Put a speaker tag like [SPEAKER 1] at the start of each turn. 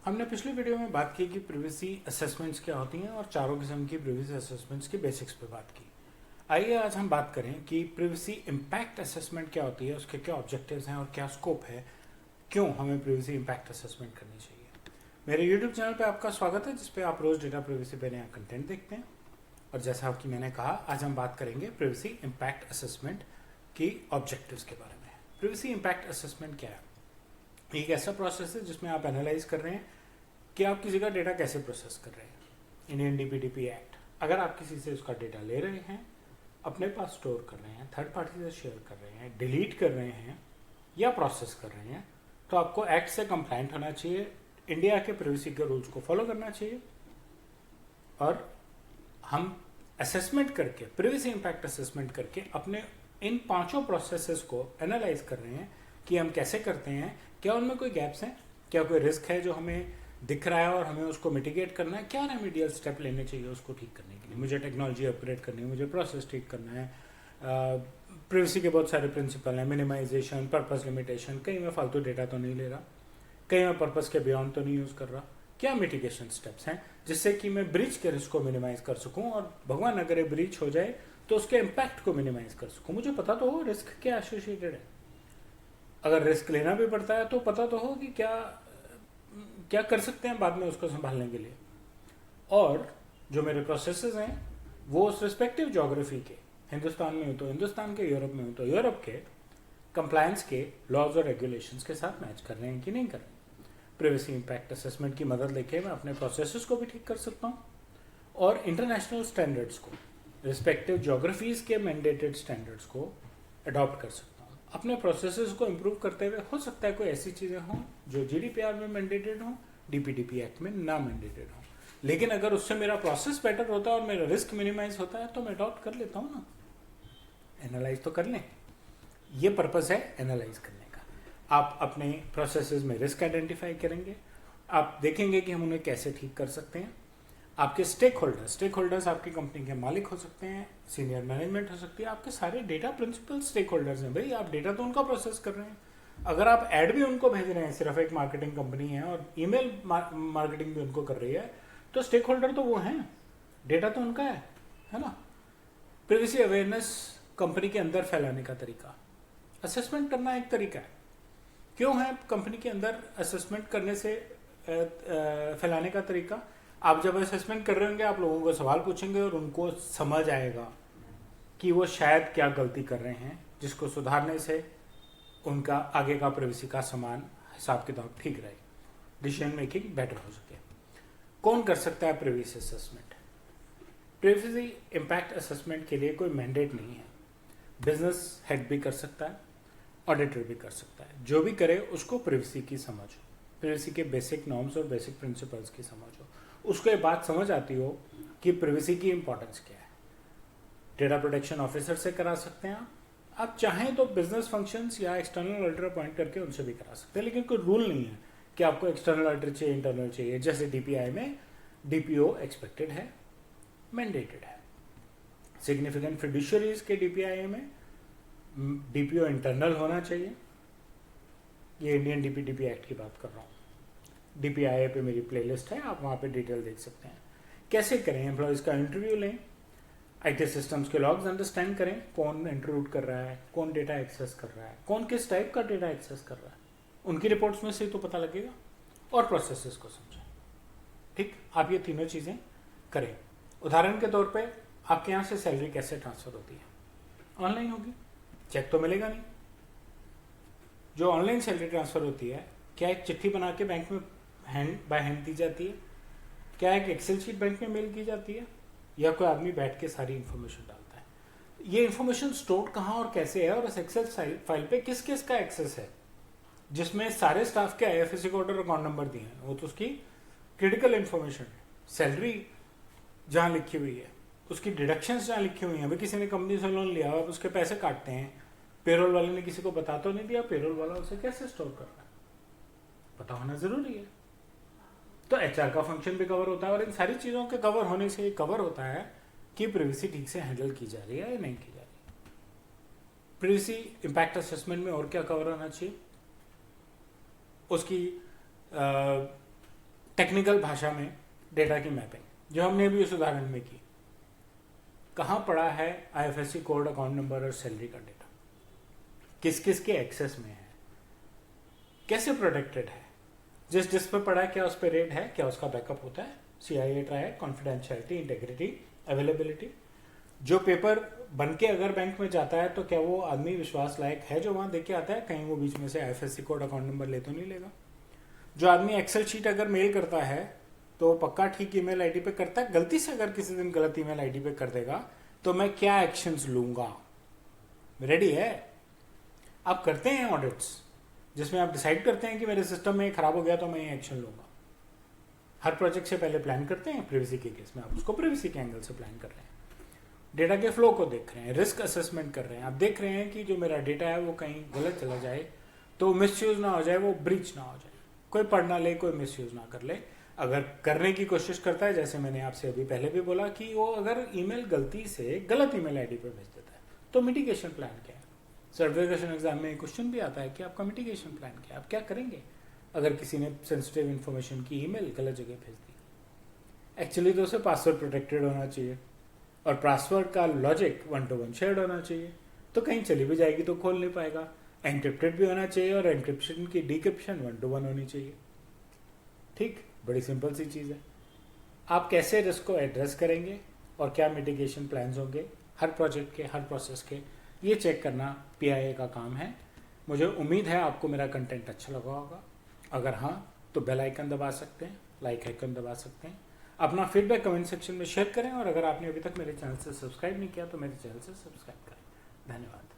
[SPEAKER 1] हमने पिछले वीडियो में बात की कि प्रिवेसी असेसमेंट्स क्या होती हैं और चारों किस्म की प्रिवेसी असेसमेंट्स की बेसिक्स पे बात की। आइए आज हम बात करें कि प्रिवेसी इम्पैक्ट असेसमेंट क्या होती है, उसके क्या ऑब्जेक्टिव्स हैं और क्या स्कोप है, क्यों हमें प्रिवेसी इम्पैक्ट असेसमेंट करनी चाहिए। मेरे यूट्यूब चैनल पे आपका स्वागत है, जिसपे आप रोज डेटा प्रिवेसी पे नया कंटेंट देखते हैं। और जैसा आपकी मैंने कहा, आज हम बात करेंगे प्रिवेसी इम्पैक्ट असेसमेंट की ऑब्जेक्टिव्स के बारे में। प्रिवेसी इम्पैक्ट असेसमेंट क्या है? एक ऐसा प्रोसेस है जिसमें आप एनालाइज कर रहे हैं कि आप किसी का डेटा कैसे प्रोसेस कर रहे हैं। इंडियन डीपीडीपी एक्ट, अगर आप किसी से उसका डेटा ले रहे हैं, अपने पास स्टोर कर रहे हैं, थर्ड पार्टी से शेयर कर रहे हैं, डिलीट कर रहे हैं या प्रोसेस कर रहे हैं, तो आपको एक्ट से कंप्लाइंट होना चाहिए, इंडिया के प्रिवेसी के रूल्स को फॉलो करना चाहिए। और हम असेसमेंट करके, प्रिवेसी इम्पैक्ट असेसमेंट करके अपने इन पांचों प्रोसेसेस को एनालाइज कर रहे हैं कि हम कैसे करते हैं, क्या उनमें कोई गैप्स हैं, क्या कोई रिस्क है जो हमें दिख रहा है और हमें उसको मिटिगेट करना है, क्या रेमेडियल स्टेप लेने चाहिए उसको ठीक करने के लिए। मुझे टेक्नोलॉजी अपग्रेड करनी है, मुझे प्रोसेस ठीक करना है, प्रिवेसी के बहुत सारे प्रिंसिपल हैं, मिनिमाइजेशन, पर्पस लिमिटेशन, कहीं मैं फालतू डेटा तो नहीं ले रहा, कहीं मैं पर्पस के बियॉन्ड तो नहीं यूज़ कर रहा, क्या मिटिगेशन स्टेप्स हैं जिससे कि मैं ब्रीच के रिस्क को मिनिमाइज कर सकूं और भगवान अगर ये ब्रीच हो जाए तो उसके इम्पैक्ट को मिनिमाइज कर सकूं। मुझे पता तो हो रिस्क क्या एसोसिएटेड है, अगर रिस्क लेना भी पड़ता है तो पता तो हो कि क्या क्या कर सकते हैं बाद में उसको संभालने के लिए। और जो मेरे प्रोसेसेस हैं वो उस रिस्पेक्टिव ज्योग्राफी के, हिंदुस्तान में हो तो हिंदुस्तान के, यूरोप में हो तो यूरोप के कंप्लायंस के लॉज और रेगुलेशंस के साथ मैच कर रहे हैं कि नहीं कर रहे हैं। प्रिवेसी इम्पैक्ट असेसमेंट की मदद लेके मैं अपने प्रोसेसेस को भी ठीक कर सकता हूँ और इंटरनेशनल स्टैंडर्ड्स को, रिस्पेक्टिव ज्योग्राफीज के मैंडेटेड स्टैंडर्ड्स को अडॉप्ट कर सकता हूँ। अपने प्रोसेसेस को इम्प्रूव करते हुए हो सकता है कोई ऐसी चीज़ें हों जो जीडीपीआर में मैंडेटेड हों, डीपीडीपी एक्ट में ना मैंडेटेड हों, लेकिन अगर उससे मेरा प्रोसेस बेटर होता है और मेरा रिस्क मिनिमाइज होता है तो मैं अडॉप्ट कर लेता हूँ ना। एनालाइज तो कर लें, ये पर्पस है एनालाइज करने का। आप अपने प्रोसेसेस में रिस्क आइडेंटिफाई करेंगे, आप देखेंगे कि हम उन्हें कैसे ठीक कर सकते हैं। आपके स्टेक होल्डर्स आपकी कंपनी के मालिक हो सकते हैं, सीनियर मैनेजमेंट हो सकती है, आपके सारे डेटा प्रिंसिपल स्टेक होल्डर्स हैं। भाई, आप डेटा तो उनका प्रोसेस कर रहे हैं, अगर आप ऐड भी उनको भेज रहे हैं, सिर्फ एक मार्केटिंग कंपनी है और ईमेल मार्केटिंग भी उनको कर रही है, तो स्टेक होल्डर तो वो हैं, डेटा तो उनका है ना। प्रिवेसी अवेयरनेस कंपनी के अंदर फैलाने का तरीका, असेसमेंट करना एक तरीका है। क्यों है कंपनी के अंदर असेसमेंट करने से फैलाने का तरीका? आप जब असेसमेंट कर रहे होंगे, आप लोगों को सवाल पूछेंगे और उनको समझ आएगा कि वो शायद क्या गलती कर रहे हैं, जिसको सुधारने से उनका आगे का प्रिवेसी का समान हिसाब किताब ठीक रहे, डिसीजन मेकिंग बेटर हो सके। कौन कर सकता है privacy assessment? Privacy impact assessment के लिए कोई मैंडेट नहीं है। बिजनेस हेड भी कर सकता है, ऑडिटर भी कर सकता है, जो भी करे उसको प्रिवेसी की समझ हो, प्रिवेसी के बेसिक नॉर्म्स और बेसिक प्रिंसिपल्स की समझ हो, उसको ये बात समझ आती हो कि प्रिवेसी की इंपॉर्टेंस क्या है। डेटा प्रोटेक्शन ऑफिसर से करा सकते हैं आप चाहें तो बिजनेस फंक्शंस या एक्सटर्नल ऑडिटर अपॉइंट करके उनसे भी करा सकते हैं, लेकिन कोई रूल नहीं है कि आपको एक्सटर्नल ऑडिटर चाहिए, इंटरनल चाहिए। जैसे डीपीआई में डीपीओ एक्सपेक्टेड है, मैंडेटेड है। सिग्निफिकेंट फिड्यूशियरीज के डीपीआई में डीपीओ इंटरनल होना चाहिए। ये इंडियन डीपीडीपी एक्ट की बात कर रहा हूँ। डीपीआई पे मेरी प्लेलिस्ट है, आप वहाँ पे डिटेल देख सकते हैं। कैसे करें? एम्प्लॉयज का इंटरव्यू लें, आईटी सिस्टम्स के लॉग्स अंडरस्टैंड करें, कौन इंटरव्यूट कर रहा है, कौन डेटा एक्सेस कर रहा है, कौन किस टाइप का डेटा एक्सेस कर रहा है, उनकी रिपोर्ट्स में से तो पता लगेगा, और प्रोसेसेस को समझें। ठीक, आप ये तीनों चीज़ें करें। उदाहरण के तौर पे आपके यहाँ से सैलरी कैसे ट्रांसफ़र होती है? ऑनलाइन होगी, चेक तो मिलेगा नहीं। जो ऑनलाइन सैलरी ट्रांसफ़र होती है, क्या एक चिट्ठी बना के बैंक में हैंड बाय हैंड दी जाती है? क्या एक एक्सेल शीट बैंक में मेल की जाती है? या कोई आदमी बैठ के सारी इन्फॉर्मेशन डालता है? ये इन्फॉर्मेशन स्टोर कहाँ और कैसे है, और इस एक्सेल फाइल पे किस किस का एक्सेस है, जिसमें सारे स्टाफ के आईएफएससी कोड और अकाउंट नंबर दिए हैं, वो तो उसकी क्रिटिकल इन्फॉर्मेशन है। सैलरी जहाँ लिखी हुई है, उसकी डिडक्शंस जहाँ लिखी हुई हैं, अभी किसी ने कंपनी से लोन लिया और उसके पैसे काटते हैं, पेरोल वाले ने किसी को बता तो नहीं दिया, पेरोल वाला उसे कैसे स्टोर कर रहा है, पता होना जरूरी है। तो एचआर का फंक्शन भी कवर होता है, और इन सारी चीज़ों के कवर होने से कवर होता है कि प्रिवेसी ठीक से हैंडल की जा रही है या नहीं की जा रही। प्रिवेसी इम्पैक्ट असेसमेंट में और क्या कवर होना चाहिए? उसकी टेक्निकल भाषा में डेटा की मैपिंग, जो हमने अभी उस उदाहरण में की। कहाँ पड़ा है आईएफएससी कोड, अकाउंट नंबर और सैलरी का डेटा, किस किस के एक्सेस में है, कैसे प्रोटेक्टेड है, जिस पे पड़ा है क्या उस पर रेड है, क्या उसका बैकअप होता है, CIA trial, confidentiality, integrity, availability. जो पेपर बन के अगर बैंक में जाता है तो क्या वो आदमी विश्वास लायक है जो वहां देख के आता है, कहीं वो बीच में से आईएफएससी कोड, अकाउंट नंबर ले तो नहीं लेगा। जो आदमी एक्सेल शीट अगर मेल करता है तो पक्का ठीक ईमेल आईडी पे करता है, गलती से अगर किसी दिन गलत ईमेल आईडी पे कर देगा तो मैं क्या एक्शंस लूंगा, रेडी है। आप करते हैं ऑडिट्स जिसमें आप डिसाइड करते हैं कि मेरे सिस्टम में खराब हो गया तो मैं ये एक्शन लूंगा। हर प्रोजेक्ट से पहले प्लान करते हैं, प्रिवेसी के केस में आप उसको प्रिवेसी के एंगल से प्लान कर रहे हैं, डेटा के फ्लो को देख रहे हैं, रिस्क असेसमेंट कर रहे हैं। आप देख रहे हैं कि जो मेरा डेटा है वो कहीं गलत चला जाए तो मिसयूज ना हो जाए, वो ब्रीच ना हो जाए, कोई पढ़ ना ले, कोई मिसयूज ना कर ले। अगर करने की कोशिश करता है, जैसे मैंने आपसे अभी पहले भी बोला कि वो अगर ईमेल गलती से गलत ईमेल आईडी पे भेज देता है तो मिटिगेशन प्लान क्या है। सर्टिफिकेशन एग्जाम में क्वेश्चन भी आता है कि आपका मिटिगेशन प्लान क्या है, आप क्या करेंगे अगर किसी ने सेंसिटिव इन्फॉर्मेशन की ईमेल गलत जगह भेज दी। एक्चुअली तो उसे पासवर्ड प्रोटेक्टेड होना चाहिए और पासवर्ड का लॉजिक 1 to 1 शेयर्ड होना चाहिए, तो कहीं चली भी जाएगी तो खोल नहीं पाएगा। एनक्रिप्टेड भी होना चाहिए और एनक्रिप्शन की डिक्रिप्शन 1 to 1 होनी चाहिए। ठीक, बड़ी सिंपल सी चीज़ है। आप कैसे रिस्क को एड्रेस करेंगे और क्या मिटिगेशन प्लान्स होंगे हर प्रोजेक्ट के, हर प्रोसेस के, ये चेक करना PIA का काम है। मुझे उम्मीद है आपको मेरा कंटेंट अच्छा लगा होगा। अगर हाँ तो बेल आइकन दबा सकते हैं, लाइक आइकन दबा सकते हैं, अपना फीडबैक कमेंट सेक्शन में शेयर करें और अगर आपने अभी तक मेरे चैनल से सब्सक्राइब नहीं किया तो मेरे चैनल से सब्सक्राइब करें। धन्यवाद।